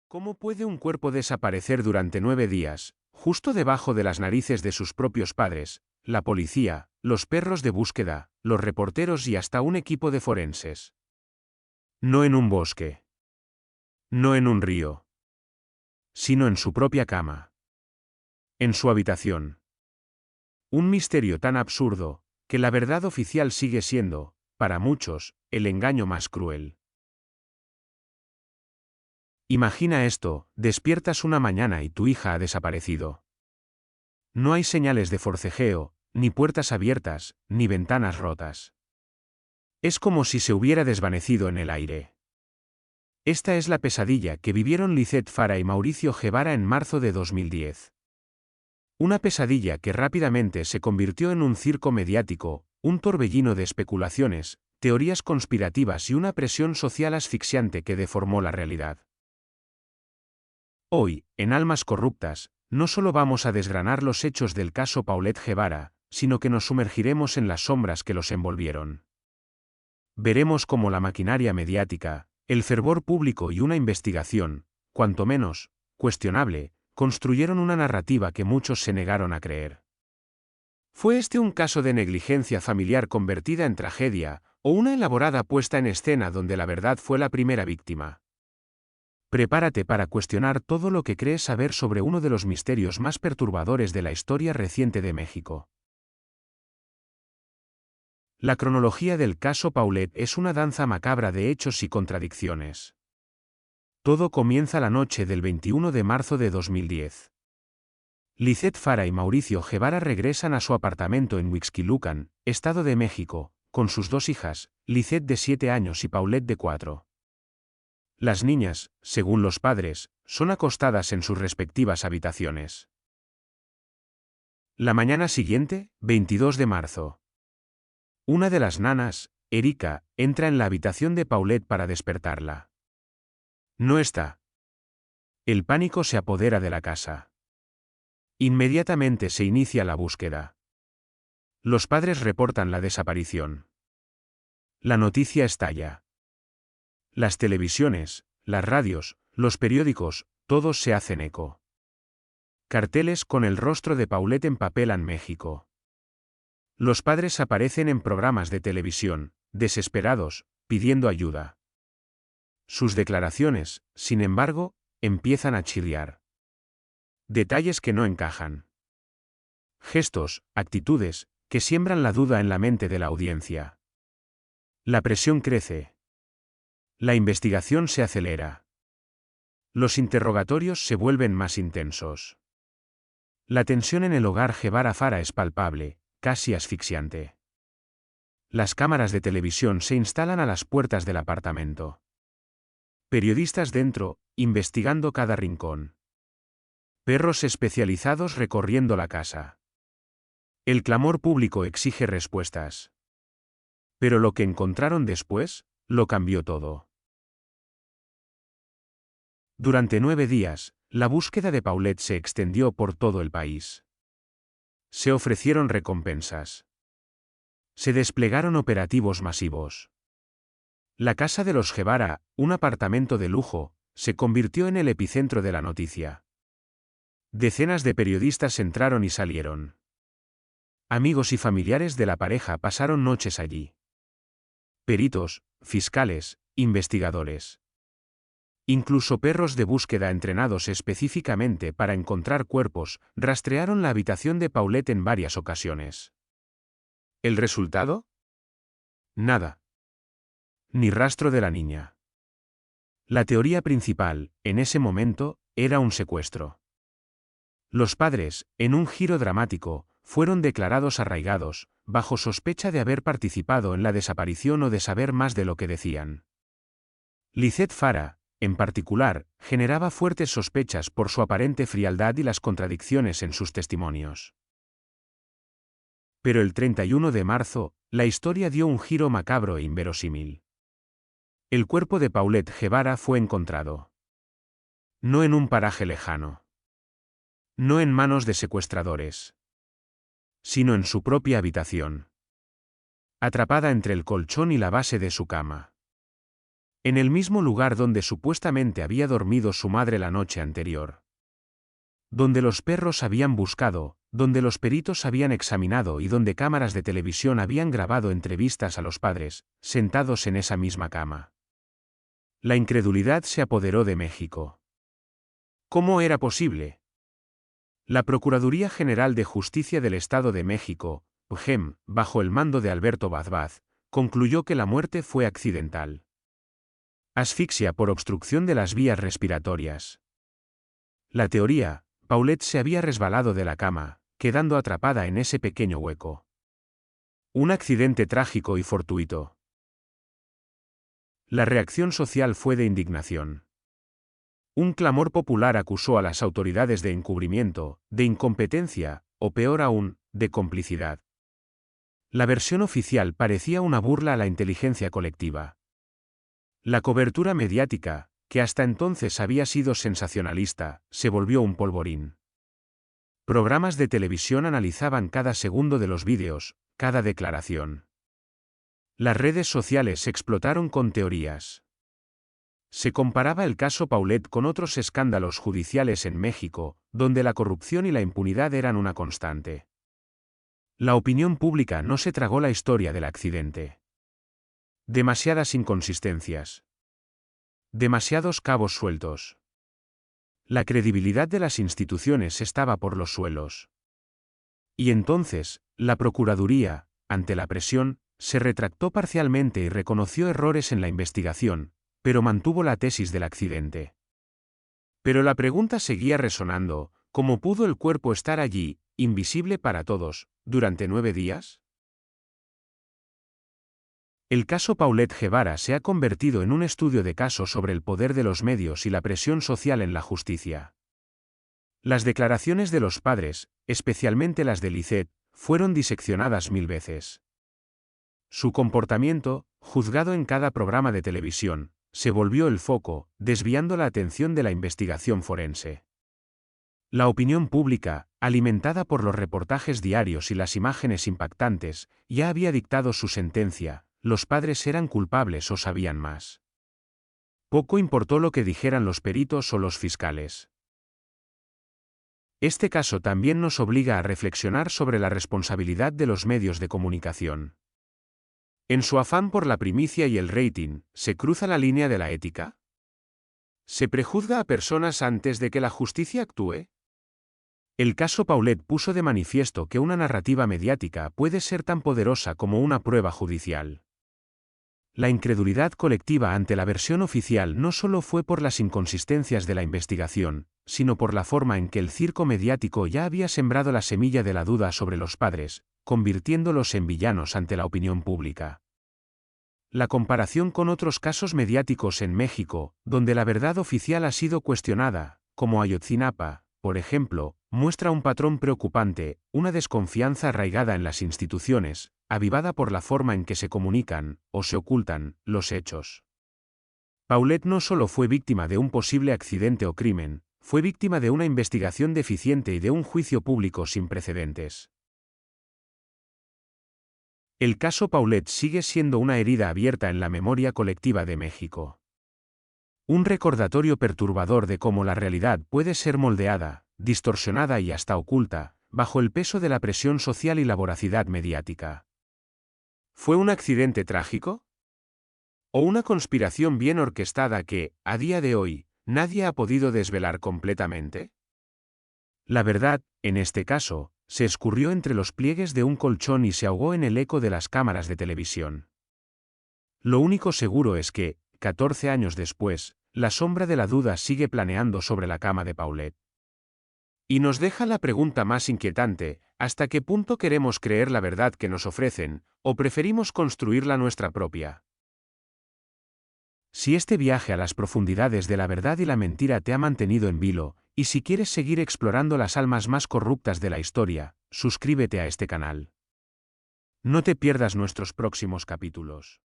¿Cómo puede un cuerpo desaparecer durante 9 días, justo debajo de las narices de sus propios padres, la policía, los perros de búsqueda, los reporteros y hasta un equipo de forenses? No en un bosque. No en un río. Sino en su propia cama. En su habitación. Un misterio tan absurdo, que la verdad oficial sigue siendo, para muchos, el engaño más cruel. Imagina esto: despiertas una mañana y tu hija ha desaparecido. No hay señales de forcejeo, ni puertas abiertas, ni ventanas rotas. Es como si se hubiera desvanecido en el aire. Esta es la pesadilla que vivieron Lizeth Farah y Mauricio Guevara en marzo de 2010. Una pesadilla que rápidamente se convirtió en un circo mediático, un torbellino de especulaciones, teorías conspirativas y una presión social asfixiante que deformó la realidad. Hoy, en Almas Corruptas, no solo vamos a desgranar los hechos del caso Paulette Guevara, sino que nos sumergiremos en las sombras que los envolvieron. Veremos cómo la maquinaria mediática, el fervor público y una investigación, cuanto menos cuestionable, construyeron una narrativa que muchos se negaron a creer. ¿Fue este un caso de negligencia familiar convertida en tragedia, o una elaborada puesta en escena donde la verdad fue la primera víctima? Prepárate para cuestionar todo lo que crees saber sobre uno de los misterios más perturbadores de la historia reciente de México. La cronología del caso Paulette es una danza macabra de hechos y contradicciones. Todo comienza la noche del 21 de marzo de 2010. Lizeth Farah y Mauricio Guevara regresan a su apartamento en Huixquilucan, Estado de México, con sus dos hijas, Lizeth de 7 años y Paulette de 4. Las niñas, según los padres, son acostadas en sus respectivas habitaciones. La mañana siguiente, 22 de marzo. Una de las nanas, Erika, entra en la habitación de Paulette para despertarla. No está. El pánico se apodera de la casa. Inmediatamente se inicia la búsqueda. Los padres reportan la desaparición. La noticia estalla. Las televisiones, las radios, los periódicos, todos se hacen eco. Carteles con el rostro de Paulette empapelan México. Los padres aparecen en programas de televisión, desesperados, pidiendo ayuda. Sus declaraciones, sin embargo, empiezan a chirriar. Detalles que no encajan. Gestos, actitudes, que siembran la duda en la mente de la audiencia. La presión crece. La investigación se acelera. Los interrogatorios se vuelven más intensos. La tensión en el hogar Guevara Farah es palpable, casi asfixiante. Las cámaras de televisión se instalan a las puertas del apartamento. Periodistas dentro, investigando cada rincón. Perros especializados recorriendo la casa. El clamor público exige respuestas. Pero lo que encontraron después, lo cambió todo. Durante 9 días, la búsqueda de Paulette se extendió por todo el país. Se ofrecieron recompensas. Se desplegaron operativos masivos. La casa de los Guevara, un apartamento de lujo, se convirtió en el epicentro de la noticia. Decenas de periodistas entraron y salieron. Amigos y familiares de la pareja pasaron noches allí. Peritos, fiscales, investigadores. Incluso perros de búsqueda entrenados específicamente para encontrar cuerpos, rastrearon la habitación de Paulette en varias ocasiones. ¿El resultado? Nada. Ni rastro de la niña. La teoría principal, en ese momento, era un secuestro. Los padres, en un giro dramático, fueron declarados arraigados, bajo sospecha de haber participado en la desaparición o de saber más de lo que decían. Lizeth Farah, en particular, generaba fuertes sospechas por su aparente frialdad y las contradicciones en sus testimonios. Pero el 31 de marzo, la historia dio un giro macabro e inverosímil. El cuerpo de Paulette Guevara fue encontrado. No en un paraje lejano. No en manos de secuestradores. Sino en su propia habitación. Atrapada entre el colchón y la base de su cama. En el mismo lugar donde supuestamente había dormido su madre la noche anterior. Donde los perros habían buscado, donde los peritos habían examinado y donde cámaras de televisión habían grabado entrevistas a los padres, sentados en esa misma cama. La incredulidad se apoderó de México. ¿Cómo era posible? La Procuraduría General de Justicia del Estado de México, PGEM, bajo el mando de Alberto Bazbaz, concluyó que la muerte fue accidental. Asfixia por obstrucción de las vías respiratorias. La teoría: Paulette se había resbalado de la cama, quedando atrapada en ese pequeño hueco. Un accidente trágico y fortuito. La reacción social fue de indignación. Un clamor popular acusó a las autoridades de encubrimiento, de incompetencia, o peor aún, de complicidad. La versión oficial parecía una burla a la inteligencia colectiva. La cobertura mediática, que hasta entonces había sido sensacionalista, se volvió un polvorín. Programas de televisión analizaban cada segundo de los vídeos, cada declaración. Las redes sociales explotaron con teorías. Se comparaba el caso Paulette con otros escándalos judiciales en México, donde la corrupción y la impunidad eran una constante. La opinión pública no se tragó la historia del accidente. Demasiadas inconsistencias. Demasiados cabos sueltos. La credibilidad de las instituciones estaba por los suelos. Y entonces, la Procuraduría, ante la presión, se retractó parcialmente y reconoció errores en la investigación, pero mantuvo la tesis del accidente. Pero la pregunta seguía resonando: ¿cómo pudo el cuerpo estar allí, invisible para todos, durante 9 días? El caso Paulette Guevara se ha convertido en un estudio de caso sobre el poder de los medios y la presión social en la justicia. Las declaraciones de los padres, especialmente las de Lisette, fueron diseccionadas 1000 veces. Su comportamiento, juzgado en cada programa de televisión, se volvió el foco, desviando la atención de la investigación forense. La opinión pública, alimentada por los reportajes diarios y las imágenes impactantes, ya había dictado su sentencia: los padres eran culpables o sabían más. Poco importó lo que dijeran los peritos o los fiscales. Este caso también nos obliga a reflexionar sobre la responsabilidad de los medios de comunicación. En su afán por la primicia y el rating, ¿se cruza la línea de la ética? ¿Se prejuzga a personas antes de que la justicia actúe? El caso Paulette puso de manifiesto que una narrativa mediática puede ser tan poderosa como una prueba judicial. La incredulidad colectiva ante la versión oficial no solo fue por las inconsistencias de la investigación, sino por la forma en que el circo mediático ya había sembrado la semilla de la duda sobre los padres, convirtiéndolos en villanos ante la opinión pública. La comparación con otros casos mediáticos en México, donde la verdad oficial ha sido cuestionada, como Ayotzinapa, por ejemplo, muestra un patrón preocupante: una desconfianza arraigada en las instituciones, avivada por la forma en que se comunican, o se ocultan, los hechos. Paulette no solo fue víctima de un posible accidente o crimen, fue víctima de una investigación deficiente y de un juicio público sin precedentes. El caso Paulette sigue siendo una herida abierta en la memoria colectiva de México. Un recordatorio perturbador de cómo la realidad puede ser moldeada, distorsionada y hasta oculta, bajo el peso de la presión social y la voracidad mediática. ¿Fue un accidente trágico? ¿O una conspiración bien orquestada que, a día de hoy, nadie ha podido desvelar completamente? La verdad, en este caso, se escurrió entre los pliegues de un colchón y se ahogó en el eco de las cámaras de televisión. Lo único seguro es que, 14 años después, la sombra de la duda sigue planeando sobre la cama de Paulette. Y nos deja la pregunta más inquietante: ¿hasta qué punto queremos creer la verdad que nos ofrecen, o preferimos construir la nuestra propia? Si este viaje a las profundidades de la verdad y la mentira te ha mantenido en vilo, y si quieres seguir explorando las almas más corruptas de la historia, suscríbete a este canal. No te pierdas nuestros próximos capítulos.